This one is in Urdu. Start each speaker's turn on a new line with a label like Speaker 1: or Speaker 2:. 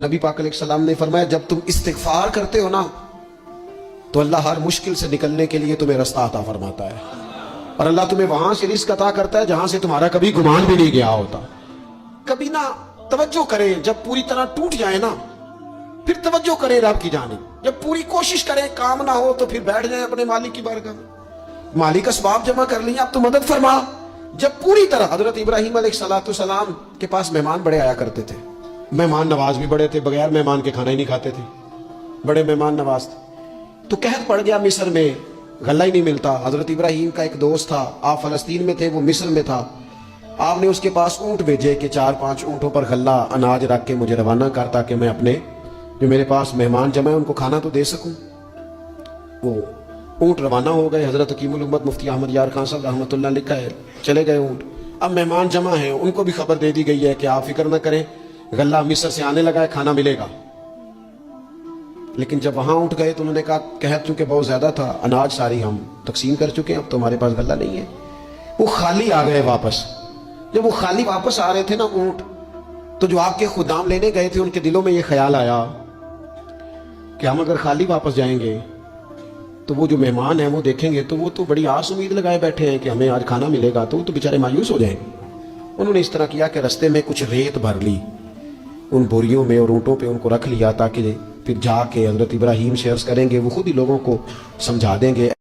Speaker 1: نبی پاک علیہ السلام نے فرمایا جب تم استغفار کرتے ہو نا تو اللہ ہر مشکل سے نکلنے کے لیے تمہیں رستہ عطا فرماتا ہے، اور اللہ تمہیں وہاں سے رزق عطا کرتا ہے جہاں سے تمہارا کبھی گمان بھی نہیں گیا ہوتا۔ کبھی نہ توجہ کریں، جب پوری طرح ٹوٹ جائے نا پھر توجہ کریں رب کی جانب، جب پوری کوشش کریں کام نہ ہو تو پھر بیٹھ جائیں اپنے مالک کی بارگاہ میں، مالک اسباب جمع کر لیں اب تو مدد فرما۔ جب پوری طرح حضرت ابراہیم علیہ السلام کے پاس مہمان بڑے آیا کرتے تھے، مہمان نواز بھی بڑے تھے، بغیر مہمان کے کھانا ہی نہیں کھاتے تھے، بڑے مہمان نواز تھے۔ تو قحط پڑ گیا مصر میں، غلہ ہی نہیں ملتا۔ حضرت ابراہیم کا ایک دوست تھا، آپ فلسطین میں تھے، وہ مصر میں تھا۔ آپ نے اس کے پاس اونٹ بھیجے کہ 4-5 اونٹوں پر غلہ اناج رکھ کے مجھے روانہ کر تاکہ میں اپنے جو میرے پاس مہمان جمع ہیں ان کو کھانا تو دے سکوں۔ وہ اونٹ روانہ ہو گئے۔ حضرت حکیم الامت مفتی احمد یار خان صاحب رحمۃ اللہ لکھا ہے، چلے گئے اونٹ۔ اب مہمان جمع ہیں، ان کو بھی خبر دے دی گئی ہے کہ آپ فکر نہ کریں، غلہ مصر سے آنے لگا ہے، کھانا ملے گا۔ لیکن جب وہاں اٹھ گئے تو انہوں نے کہا قحط چونکہ بہت زیادہ تھا، اناج ساری ہم تقسیم کر چکے ہیں، اب تو ہمارے پاس غلہ نہیں ہے۔ وہ خالی آ گئے واپس۔ جب وہ خالی واپس آ رہے تھے نا اونٹ، تو جو آپ کے خدام لینے گئے تھے ان کے دلوں میں یہ خیال آیا کہ ہم اگر خالی واپس جائیں گے تو وہ جو مہمان ہیں وہ دیکھیں گے تو وہ تو بڑی آس امید لگائے بیٹھے ہیں کہ ہمیں آج کھانا ملے گا، تو وہ تو بیچارے مایوس ہو جائیں گے۔ انہوں نے اس طرح کیا کہ رستے میں کچھ ریت بھر لی ان بوریوں میں اور اونٹوں پہ، ان کو رکھ لیا تاکہ پھر جا کے حضرت ابراہیم سے عرض کریں گے، وہ خود ہی لوگوں کو سمجھا دیں گے۔